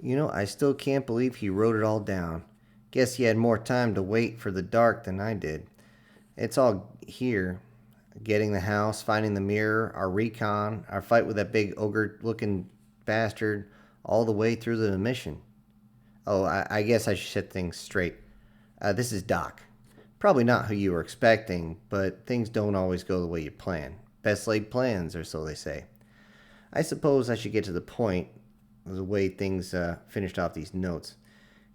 I still can't believe he wrote it all down. Guess he had more time to wait for the dark than I did. It's all here. Getting the house, finding the mirror, our recon, our fight with that big ogre looking bastard, all the way through the mission. Oh, I guess I should set things straight. This is Doc. Probably not who you were expecting, but things don't always go the way you plan. Best laid plans, or so they say. I suppose I should get to the point, the way things finished off these notes.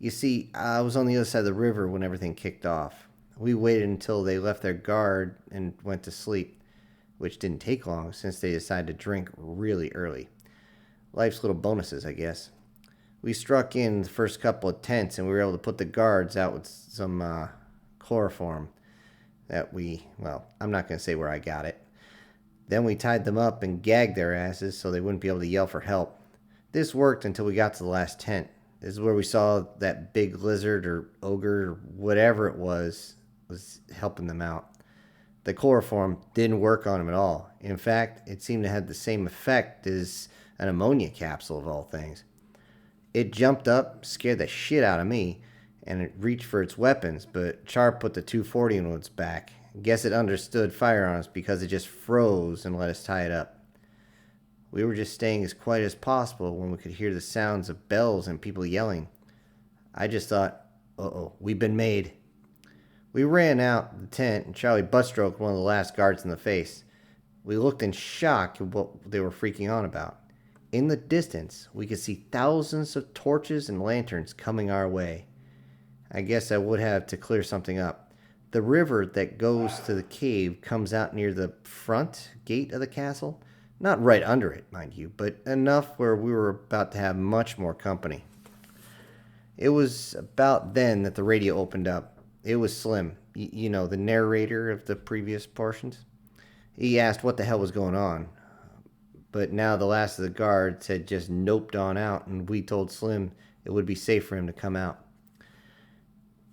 You see, I was on the other side of the river when everything kicked off. We waited until they left their guard and went to sleep, which didn't take long since they decided to drink really early. Life's little bonuses, I guess. We struck in the first couple of tents and we were able to put the guards out with some chloroform well, I'm not going to say where I got it. Then we tied them up and gagged their asses so they wouldn't be able to yell for help. This worked until we got to the last tent. This is where we saw that big lizard or ogre or whatever it was helping them out. The chloroform didn't work on him at all. In fact, it seemed to have the same effect as an ammonia capsule of all things. It jumped up, scared the shit out of me, and it reached for its weapons, but Char put the 240 in its back. Guess it understood firearms because it just froze and let us tie it up. We were just staying as quiet as possible when we could hear the sounds of bells and people yelling. I just thought, uh-oh, we've been made. We ran out the tent and Charlie butt-stroked one of the last guards in the face. We looked in shock at what they were freaking on about. In the distance, we could see thousands of torches and lanterns coming our way. I guess I would have to clear something up. The river that goes to the cave comes out near the front gate of the castle. Not right under it, mind you, but enough where we were about to have much more company. It was about then that the radio opened up. It was Slim, the narrator of the previous portions. He asked what the hell was going on. But now the last of the guards had just noped on out, and we told Slim it would be safe for him to come out.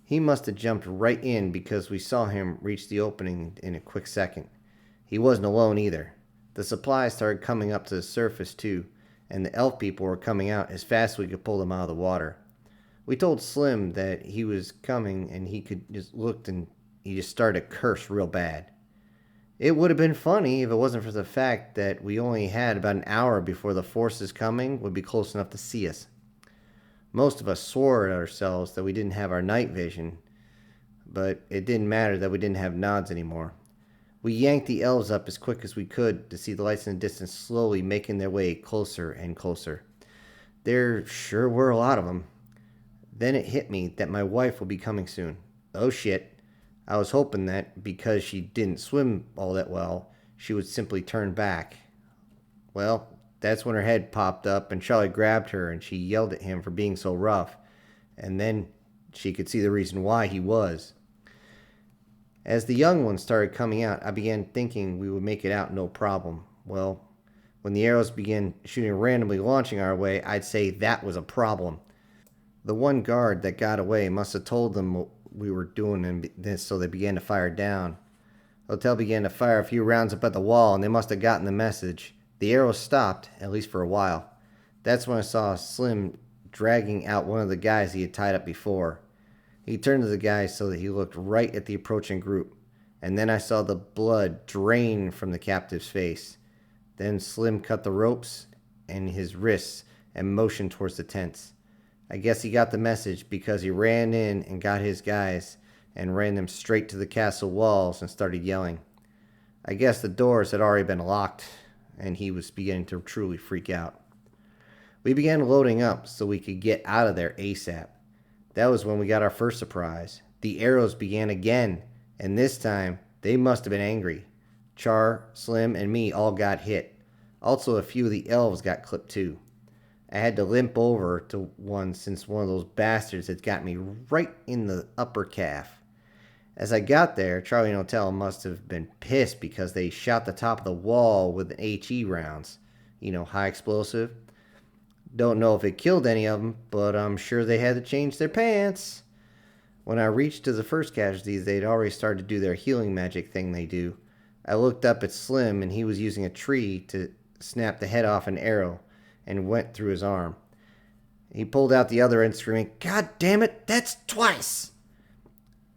He must have jumped right in because we saw him reach the opening in a quick second. He wasn't alone either. The supplies started coming up to the surface too, and the elf people were coming out as fast as we could pull them out of the water. We told Slim that he was coming, and he could just looked and he just started to curse real bad. It would have been funny if it wasn't for the fact that we only had about an hour before the forces coming would be close enough to see us. Most of us swore at ourselves that we didn't have our night vision, but it didn't matter that we didn't have nods anymore. We yanked the elves up as quick as we could to see the lights in the distance slowly making their way closer and closer. There sure were a lot of them. Then it hit me that my wife would be coming soon. Oh shit. I was hoping that because she didn't swim all that well, she would simply turn back. Well, that's when her head popped up and Charlie grabbed her and she yelled at him for being so rough. And then she could see the reason why he was. As the young ones started coming out, I began thinking we would make it out no problem. Well, when the arrows began shooting randomly launching our way, I'd say that was a problem. The one guard that got away must have told them what we were doing, and so they began to fire down. Hotel began to fire a few rounds up at the wall, and they must have gotten the message. The arrows stopped, at least for a while. That's when I saw Slim dragging out one of the guys he had tied up before. He turned to the guy so that he looked right at the approaching group, and then I saw the blood drain from the captive's face. Then Slim cut the ropes and his wrists and motioned towards the tents. I guess he got the message because he ran in and got his guys and ran them straight to the castle walls and started yelling. I guess the doors had already been locked and he was beginning to truly freak out. We began loading up so we could get out of there ASAP. That was when we got our first surprise. The arrows began again, and this time they must have been angry. Char, Slim, and me all got hit. Also, a few of the elves got clipped too. I had to limp over to one since one of those bastards had got me right in the upper calf. As I got there, Charlie and Hotel must have been pissed because they shot the top of the wall with HE rounds. High explosive. Don't know if it killed any of them, but I'm sure they had to change their pants. When I reached to the first casualties, they'd already started to do their healing magic thing they do. I looked up at Slim, and he was using a tree to snap the head off an arrow and went through his arm. He pulled out the other end, screaming, "God damn it, that's twice!"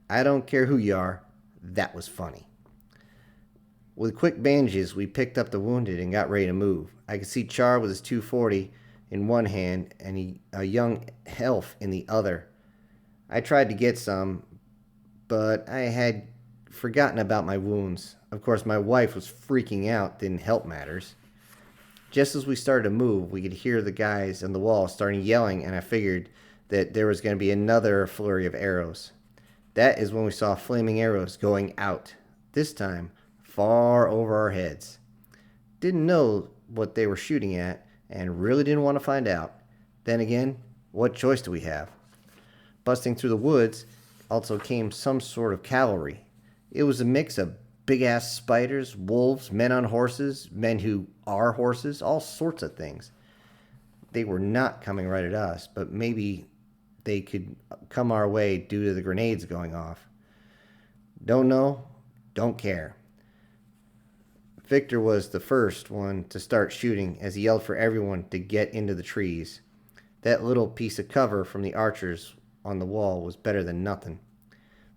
I don't care who you are, that was funny. With quick bandages, we picked up the wounded and got ready to move. I could see Char with his 240 in one hand and a young elf in the other. I tried to get some, but I had forgotten about my wounds. Of course, my wife was freaking out, didn't help matters. Just as we started to move, we could hear the guys on the wall starting yelling, and I figured that there was going to be another flurry of arrows. That is when we saw flaming arrows going out, this time far over our heads. Didn't know what they were shooting at, and really didn't want to find out. Then again, what choice do we have? Busting through the woods also came some sort of cavalry. It was a mix of big-ass spiders, wolves, men on horses, men who are horses, all sorts of things. They were not coming right at us, but maybe they could come our way due to the grenades going off. Don't know, don't care. Victor was the first one to start shooting as he yelled for everyone to get into the trees. That little piece of cover from the archers on the wall was better than nothing.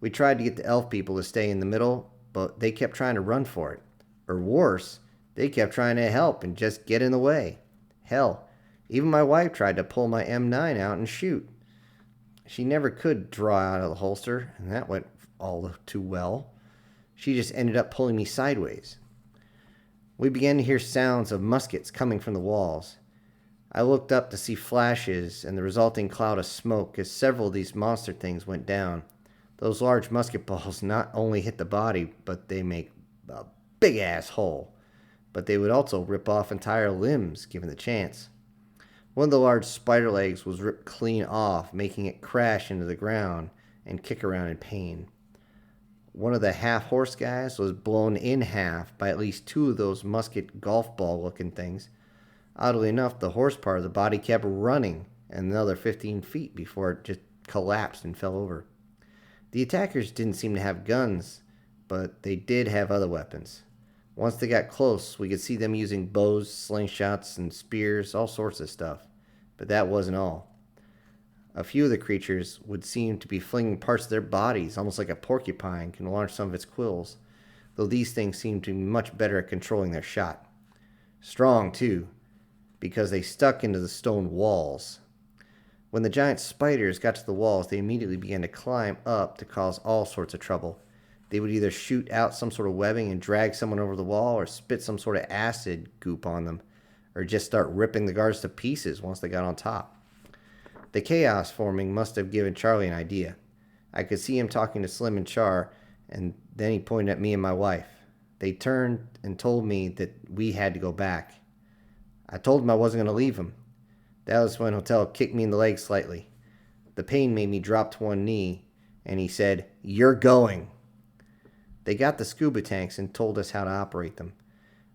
We tried to get the elf people to stay in the middle, but they kept trying to run for it. Or worse, they kept trying to help and just get in the way. Hell, even my wife tried to pull my M9 out and shoot. She never could draw out of the holster, and that went all too well. She just ended up pulling me sideways. We began to hear sounds of muskets coming from the walls. I looked up to see flashes and the resulting cloud of smoke as several of these monster things went down. Those large musket balls not only hit the body, but they make a big-ass hole. But they would also rip off entire limbs, given the chance. One of the large spider legs was ripped clean off, making it crash into the ground and kick around in pain. One of the half-horse guys was blown in half by at least two of those musket golf ball-looking things. Oddly enough, the horse part of the body kept running another 15 feet before it just collapsed and fell over. The attackers didn't seem to have guns, but they did have other weapons. Once they got close, we could see them using bows, slingshots, and spears, all sorts of stuff. But that wasn't all. A few of the creatures would seem to be flinging parts of their bodies, almost like a porcupine can launch some of its quills, though these things seemed to be much better at controlling their shot. Strong, too, because they stuck into the stone walls. When the giant spiders got to the walls, they immediately began to climb up to cause all sorts of trouble. They would either shoot out some sort of webbing and drag someone over the wall, or spit some sort of acid goop on them, or just start ripping the guards to pieces once they got on top. The chaos forming must have given Charlie an idea. I could see him talking to Slim and Char, and then he pointed at me and my wife. They turned and told me that we had to go back. I told him I wasn't going to leave him. That was when Hotel kicked me in the leg slightly. The pain made me drop to one knee, and he said, "You're going." They got the scuba tanks and told us how to operate them.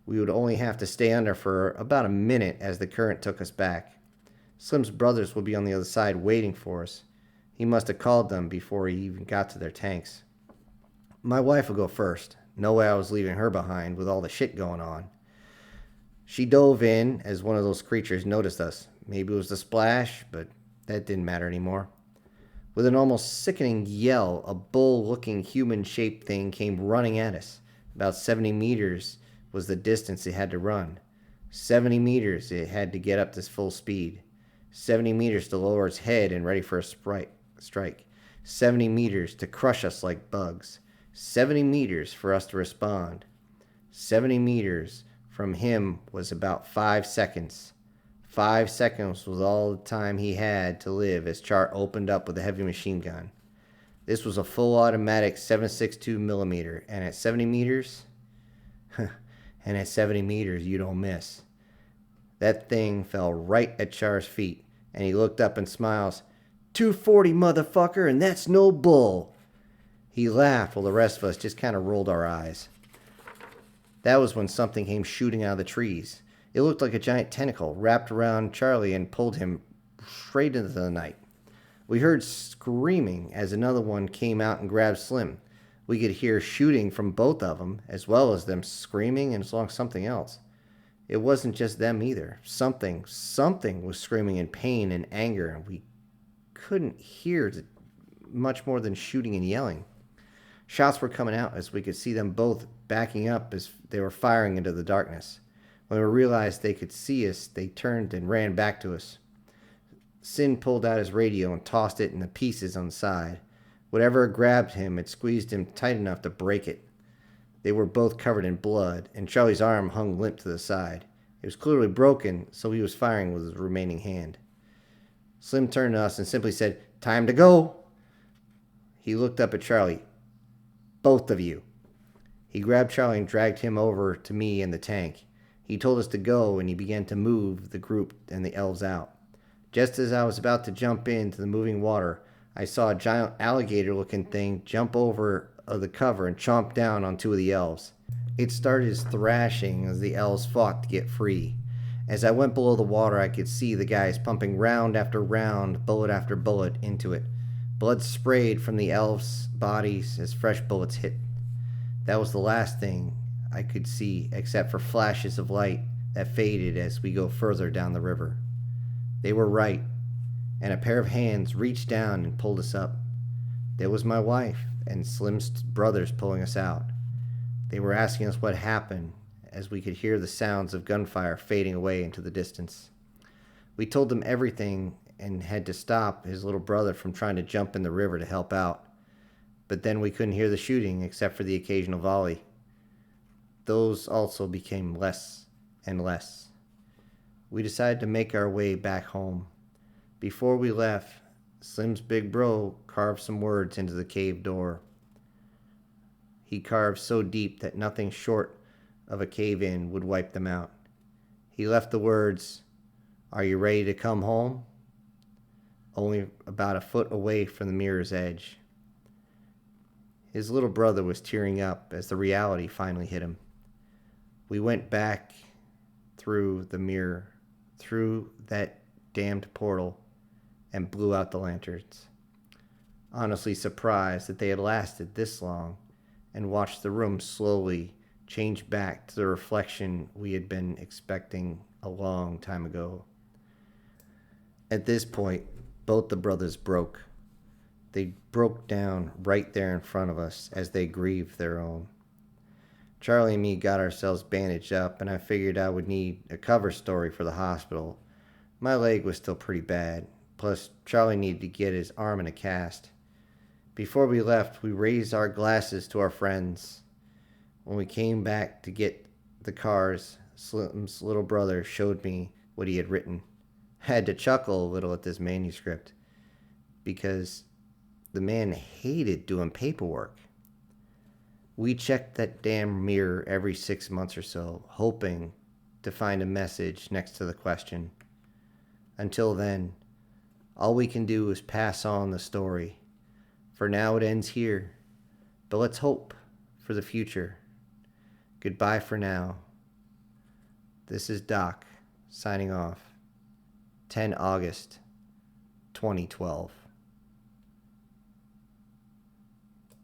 We would only have to stay under for about a minute as the current took us back. Slim's brothers would be on the other side waiting for us. He must have called them before he even got to their tanks. My wife would go first. No way I was leaving her behind with all the shit going on. She dove in as one of those creatures noticed us. Maybe it was the splash, but that didn't matter anymore. With an almost sickening yell, a bull-looking human-shaped thing came running at us. About 70 meters was the distance it had to run. 70 meters it had to get up to full speed. 70 meters to lower its head and ready for a strike. 70 meters to crush us like bugs. 70 meters for us to respond. 70 meters from him was about 5 seconds. 5 seconds was all the time he had to live as Char opened up with a heavy machine gun. This was a full automatic 7.62 millimeter, and at 70 meters, you don't miss. That thing fell right at Char's feet, and he looked up and smiles. 240, motherfucker, and that's no bull. He laughed while the rest of us just kind of rolled our eyes. That was when something came shooting out of the trees. It looked like a giant tentacle wrapped around Charlie and pulled him straight into the night. We heard screaming as another one came out and grabbed Slim. We could hear shooting from both of them, as well as them screaming and something else. It wasn't just them either. Something was screaming in pain and anger, and we couldn't hear much more than shooting and yelling. Shots were coming out as we could see them both backing up as they were firing into the darkness. When we realized they could see us, they turned and ran back to us. Sin pulled out his radio and tossed it into pieces on the side. Whatever grabbed him, it squeezed him tight enough to break it. They were both covered in blood, and Charlie's arm hung limp to the side. It was clearly broken, so he was firing with his remaining hand. Slim turned to us and simply said, "Time to go." He looked up at Charlie. "Both of you." He grabbed Charlie and dragged him over to me and the tank. He told us to go, and he began to move the group and the elves out. Just as I was about to jump into the moving water, I saw a giant alligator-looking thing jump over the cover and chomp down on two of the elves. It started thrashing as the elves fought to get free. As I went below the water, I could see the guys pumping round after round, bullet after bullet into it. Blood sprayed from the elves' bodies as fresh bullets hit. That was the last thing I could see, except for flashes of light that faded as we go further down the river. They were right, and a pair of hands reached down and pulled us up. There was my wife and Slim's brothers pulling us out. They were asking us what happened, as we could hear the sounds of gunfire fading away into the distance. We told them everything and had to stop his little brother from trying to jump in the river to help out. But then we couldn't hear the shooting except for the occasional volley. Those also became less and less. We decided to make our way back home. Before we left, Slim's big bro carved some words into the cave door. He carved so deep that nothing short of a cave-in would wipe them out. He left the words, "Are you ready to come home?" only about a foot away from the mirror's edge. His little brother was tearing up as the reality finally hit him. We went back through the mirror, through that damned portal, and blew out the lanterns. Honestly surprised that they had lasted this long, and watched the room slowly change back to the reflection we had been expecting a long time ago. At this point, both the brothers broke. They broke down right there in front of us as they grieved their own. Charlie and me got ourselves bandaged up, and I figured I would need a cover story for the hospital. My leg was still pretty bad, plus Charlie needed to get his arm in a cast. Before we left, we raised our glasses to our friends. When we came back to get the cars, Slim's little brother showed me what he had written. I had to chuckle a little at this manuscript, because the man hated doing paperwork. We checked that damn mirror every 6 months or so, hoping to find a message next to the question. Until then, all we can do is pass on the story. For now it ends here, but let's hope for the future. Goodbye for now. This is Doc, signing off. 10 August 2012.